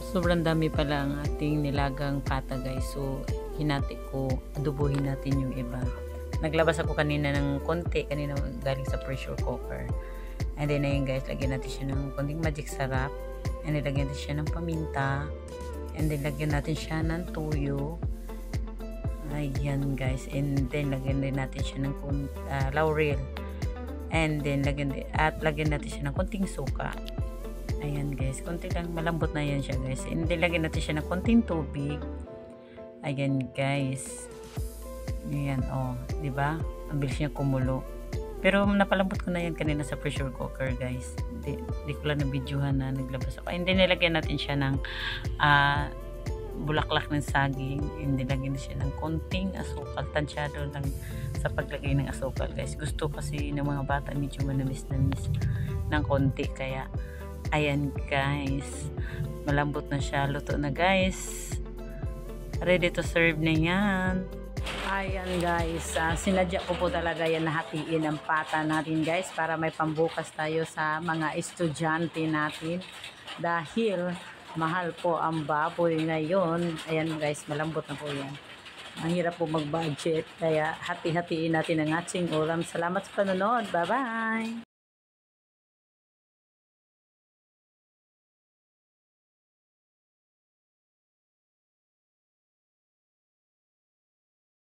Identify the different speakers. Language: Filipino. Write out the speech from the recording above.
Speaker 1: Sobrang dami pala ang ating nilagang pata guys. So, hinati ko, adobohin natin yung iba. Naglabas ako kanina ng konti, kanina galing sa pressure cooker. And then ayun guys, lagyan natin siya ng konting magic sarap. And then lagyan natin siya ng paminta. And then lagyan natin siya ng toyo. Ayan guys. And then lagyan din natin siya ng laurel. And then lagyan natin siya ng konting suka. Ayan guys, konti lang, malambot na yan siya guys. And then lagyan natin siya ng konting tubig. Ayan guys. Ayan, oh, 'di ba? Ang bilis niya kumulo. Pero napalambot ko na yan kanina sa pressure cooker guys. Di ko lang na-videohan na naglabas ako. And then nilagyan natin siya ng bulaklak ng saging. And then lagyan siya ng konting asukal. Tansyado lang sa paglagay ng asukal guys. Gusto kasi ng mga bata medyo manamis-namis ng konti. Kaya ayan guys, malambot na siya, luto na guys, ready to serve na yan. Ayan guys, sinadya ko po talaga yan na hatiin ang pata natin guys para may pambukas tayo sa mga estudyante natin dahil mahal po ang baboy ngayon. Ayan guys, malambot na po yan, ang hirap po mag budget, kaya hati-hatiin natin ang ating ulam. Salamat sa panonood, bye bye.